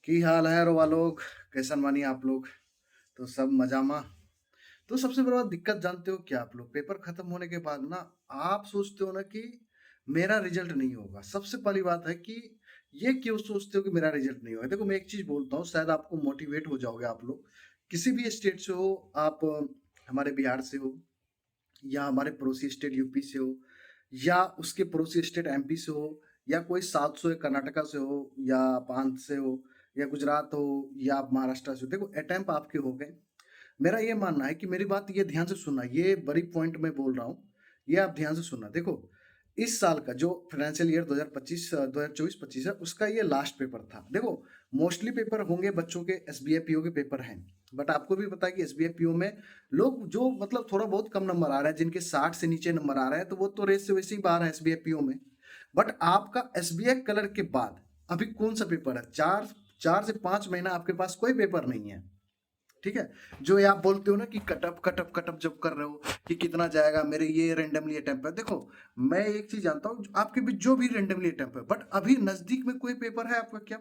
की हाल है रो लोग। कैसन बानी आप लोग? तो सब मजा में। तो सबसे बड़ा दिक्कत जानते हो क्या आप लोग? पेपर खत्म होने के बाद ना आप सोचते हो ना कि मेरा रिजल्ट नहीं होगा। सबसे पहली बात है कि ये क्यों सोचते हो कि मेरा रिजल्ट नहीं होगा? देखो, मैं एक चीज बोलता हूँ, शायद आपको मोटिवेट हो जाओगे आप लोग। किसी भी स्टेट से हो आप, हमारे बिहार से हो या हमारे पड़ोसी स्टेट यूपी से हो या उसके पड़ोसी स्टेट एमपी से हो या कोई साउथ से कर्नाटका से हो या आप आंध्र से हो या गुजरात हो या आप महाराष्ट्र से हो, देखो अटेम्प्ट आपके हो गए। मेरा ये मानना है कि मेरी बात ये ध्यान से सुनना, ये बड़ी पॉइंट मैं बोल रहा हूँ, ये आप ध्यान से सुनना। देखो, इस साल का जो फाइनेंशियल ईयर 2025 2024-25 है, उसका ये लास्ट पेपर था। देखो, मोस्टली पेपर होंगे बच्चों के, एसबीआई पीओ के पेपर हैं, बट आपको भी पता है कि एसबीआई पीओ में लोग जो मतलब थोड़ा बहुत कम नंबर आ रहा है, जिनके 60 से नीचे नंबर आ रहा है, तो वो तो रेस से वैसे ही बाहर है एसबीआई पीओ में। बट आपका एसबीआई कलर के बाद अभी कौन सा पेपर है? 4 से 5 महीना आपके पास कोई पेपर नहीं है। ठीक है? जो ये आप बोलते हो ना कि कटअप कटअप कटअप जब कर रहे हो कि कितना जाएगा, मेरे ये रेंडमली अटेम्प्ट है। देखो, मैं एक चीज जानता हूँ, आपके भी जो भी रेंडमली अटेम्प्ट है, बट अभी नजदीक में कोई पेपर है आपका क्या?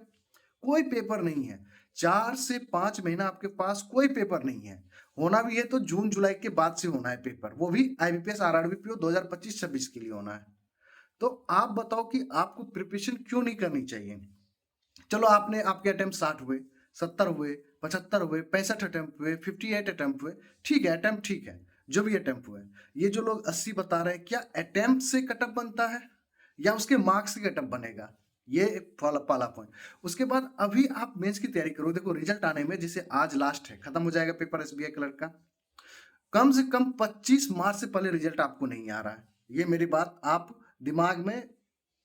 कोई पेपर नहीं है। 4 से 5 महीना आपके पास कोई पेपर नहीं है। होना भी है तो जून जुलाई के बाद से होना है पेपर, वो भी आईबीपीएस आरआरबी 2025-26 के लिए होना है। तो आप बताओ कि आपको प्रिपरेशन क्यों नहीं करनी चाहिए? चलो, आपने आपके अटेम्प्ट 60 हुए, 70 हुए, 75 हुए, 65 अटेम्प्ट हुए, 58 अटेम्प्ट हुए। ठीक है, अटेम्प्ट ठीक है, जो भी अटेम्प्ट हुए। ये जो लोग 80 बता रहे हैं, क्या अटेम्प्ट से कटअप बनता है या उसके मार्क्स से कटअप बनेगा? ये एक पहला पॉइंट। उसके बाद अभी आप मेंस की तैयारी करो। देखो, रिजल्ट आने में जैसे आज लास्ट है, खत्म हो जाएगा पेपर एसबीआई क्लर्क का। कम से कम 25 मार्च से पहले रिजल्ट आपको नहीं आ रहा है। ये मेरी बात आप दिमाग में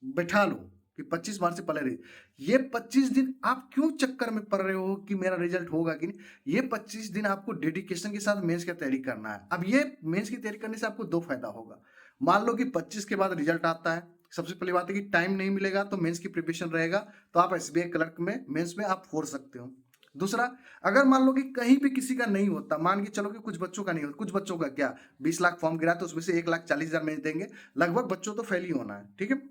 बैठा लो कि 25 मार्च से पहले ये 25 दिन आप क्यों चक्कर में पड़ रहे हो कि मेरा रिजल्ट होगा कि नहीं? ये 25 दिन आपको डेडिकेशन के साथ मेंस की तैयारी करना है। अब ये मेंस की तैयारी करने से आपको दो फायदा होगा। मान लो कि 25 के बाद रिजल्ट आता है, सबसे पहली बात है कि टाइम नहीं मिलेगा, तो मेंस की प्रिपरेशन रहेगा, तो आप एसबीआई क्लर्क में मेंस में आप फोड़ सकते हो। दूसरा, अगर मान लो कि कहीं भी किसी का नहीं होता, मान के चलो कि कुछ बच्चों का नहीं होता, कुछ बच्चों का क्या, 20 लाख फॉर्म गिरा तो उसमें से 1,40,000 मेंस देंगे, लगभग बच्चों तो फेल ही होना है। ठीक है?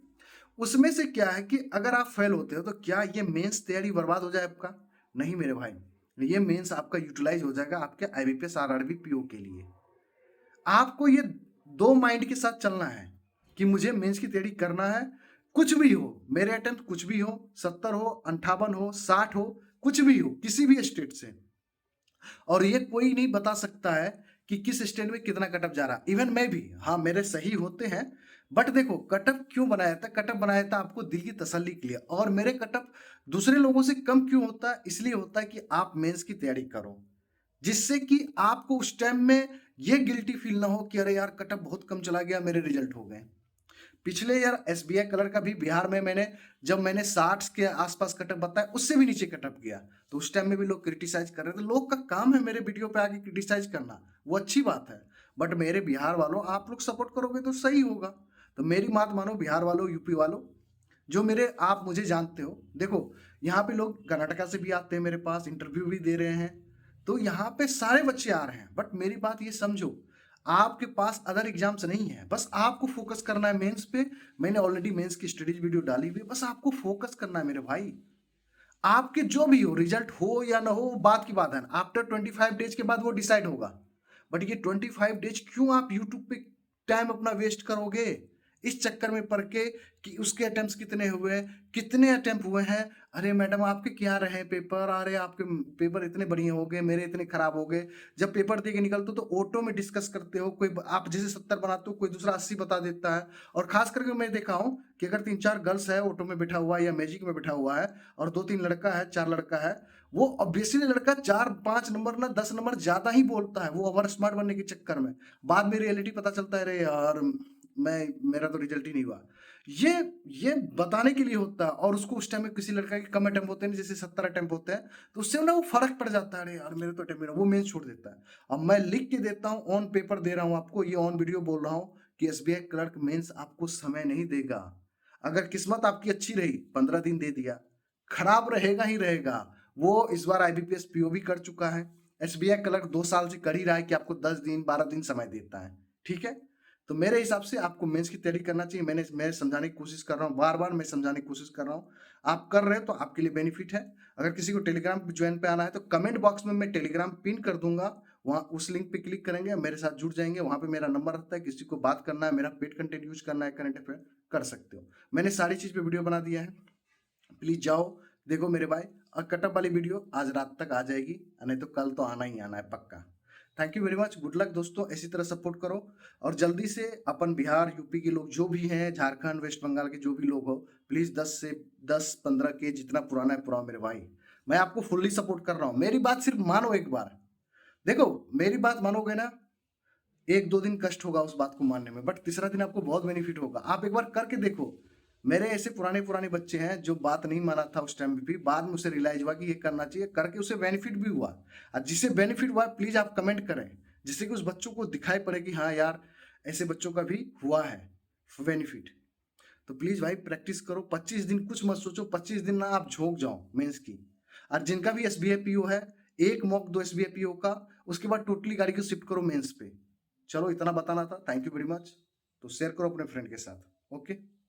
उसमें से क्या है कि अगर आप फेल होते हो तो क्या ये मेंस तैयारी बर्बाद हो जाए आपका? नहीं मेरे भाई, ये मेंस आपका यूटिलाइज हो जाएगा आपके आईबीपीएस आरआरबी पीओ के लिए। आपको ये दो माइंड के साथ चलना है कि मुझे मेंस की तैयारी करना है, कुछ भी हो, मेरे अटेम्प्ट कुछ भी हो, 70 हो, 58 हो, 60 हो, कुछ भी हो, किसी भी स्टेट से। और ये कोई नहीं बता सकता है कि किस स्टेट में कितना कटअप जा रहा। इवन मैं भी, हाँ मेरे सही होते हैं, बट देखो कटअप क्यों बनाया था? कटअप बनाया था आपको दिल की तसल्ली के लिए। और मेरे कटअप दूसरे लोगों से कम क्यों होता है? इसलिए होता है कि आप मेंस की तैयारी करो, जिससे कि आपको उस टाइम में ये गिल्टी फील ना हो कि अरे यार कटअप बहुत कम चला गया, मेरे रिजल्ट हो गए। पिछले ईयर एसबीआई कलर का भी बिहार में जब मैंने 60 के आसपास कटअप बताया, उससे भी नीचे कटअप गया, तो उस टाइम में भी लोग क्रिटिसाइज कर रहे थे। लोग का काम है मेरे वीडियो पे आके क्रिटिसाइज करना, वो अच्छी बात है, बट मेरे बिहार वालों, आप लोग सपोर्ट करोगे तो सही होगा। तो मेरी बात मानो बिहार वालों, यूपी वालों, जो मेरे आप मुझे जानते हो, देखो यहाँ पे लोग कर्नाटका से भी आते हैं मेरे पास, इंटरव्यू भी दे रहे हैं, तो यहाँ पे सारे बच्चे आ रहे हैं। बट मेरी बात ये समझो, आपके पास अदर एग्जाम्स नहीं है, बस आपको फोकस करना है मेंस पे। मैंने ऑलरेडी मेंस की स्टडीज वीडियो डाली हुई है, बस आपको फोकस करना है मेरे भाई। आपके जो भी हो, रिजल्ट हो या ना हो, वो बात की बात है, आफ्टर 25 डेज के बाद वो डिसाइड होगा। बट ये 25 डेज क्यों आप यूट्यूब पे टाइम अपना वेस्ट करोगे इस चक्कर में पड़ के कि उसके अटेम्प्ट कितने हुए, कितने अटेम्प्ट हुए हैं? अरे मैडम, आपके क्या रहे पेपर? अरे आपके पेपर इतने बढ़िया हो गए, मेरे इतने खराब हो गए। जब पेपर दे के निकलते हो तो ऑटो में डिस्कस करते हो, कोई आप जैसे 70 बनाते हो, कोई दूसरा 80 बता देता है। और खास करके मैं देखा हूँ कि अगर 3-4 गर्ल्स है ऑटो में बैठा हुआ है या मैजिक में बैठा हुआ है और 2-3 लड़का है, 4 लड़का है, वो ऑब्वियसली लड़का 4-5 नंबर ना 10 नंबर ज्यादा ही बोलता है, वो ओवर स्मार्ट बनने के चक्कर में। बाद में रियलिटी पता चलता है, अरे यार मैं मेरा तो रिजल्ट ही नहीं हुआ। ये ये बताने के लिए होता है। और उसको उस टाइम में किसी लड़का के कम अटेम्प्ट होते हैं, जैसे 70 अटेम्प्ट होते हैं, तो उससे ना वो फर्क पड़ जाता है, अरे यार मेरे तो अटेम्प्ट, वो मेन छोड़ देता है। अब मैं लिख के देता हूँ, ऑन पेपर दे रहा हूँ आपको, ये ऑन वीडियो बोल रहा हूँ कि एसबीआई क्लर्क मेंस आपको समय नहीं देगा। अगर किस्मत आपकी अच्छी रही, 15 दिन दे दिया, खराब रहेगा ही रहेगा। वो इस बार आईबीपीएस पीओ भी कर चुका है, एसबीआई क्लर्क 2 साल से कर ही रहा है कि आपको 10 दिन 12 दिन समय देता है। ठीक है? तो मेरे हिसाब से आपको मेंस की तैयारी करना चाहिए। मैं समझाने की कोशिश कर रहा हूँ, बार-बार मैं समझाने की कोशिश कर रहा हूँ। आप कर रहे हो तो आपके लिए बेनिफिट है। अगर किसी को टेलीग्राम पे जॉइन पे आना है तो कमेंट बॉक्स में मैं टेलीग्राम पिन कर दूँगा। वहाँ उस लिंक पे क्लिक करेंगे, मेरे साथ जुड़ जाएँगे। वहाँ पे मेरा नंबर रहता है, किसी को बात करना है, मेरा पेड कंटेंट यूज़ करना है, करंट अफेयर कर सकते हो। मैंने सारी चीज़ पे वीडियो बना दिया है। प्लीज़ जाओ, देखो मेरे भाई। और कटअप वाली वीडियो आज रात तक आ जाएगी, नहीं तो कल तो आना ही आना है पक्का। Thank you very much, good luck दोस्तों, इसी तरह सपोर्ट करो। और जल्दी से अपन बिहार, यूपी के लोग जो भी हैं, झारखंड, वेस्ट बंगाल के जो भी लोग हो, प्लीज़ 10-15 के जितना पुराना है पुराना मेरे भाई। मैं आपको फुल्ली सपोर्ट कर रहा हूँ, मेरी बात सिर्फ मानो एक बार। देखो, मेरी बात मानोगे ना, 1-2 दिन कष्ट होगा उस बात को मानने में, बट तीसरा दिन आपको बहुत बेनिफिट होगा। आप एक बार करके देखो। मेरे ऐसे पुराने बच्चे हैं जो बात नहीं माना था उस टाइम पे भी, बाद में उसे रियलाइज हुआ कि ये करना चाहिए, करके उसे बेनिफिट भी हुआ। और जिसे बेनिफिट हुआ प्लीज आप कमेंट करें, जिससे कि उस बच्चों को दिखाई पड़े कि हाँ यार, ऐसे बच्चों का भी हुआ है बेनिफिट। तो प्लीज भाई प्रैक्टिस करो, 25 दिन कुछ मत सोचो, 25 दिन ना आप झोंक जाओ मेंस की। और जिनका भी SBI PO है, एक मॉक दो SBI PO का, उसके बाद टोटली गाड़ी को शिफ्ट करो मेंस पे। चलो इतना बताना था, थैंक यू वेरी मच। तो शेयर करो अपने फ्रेंड के साथ, ओके।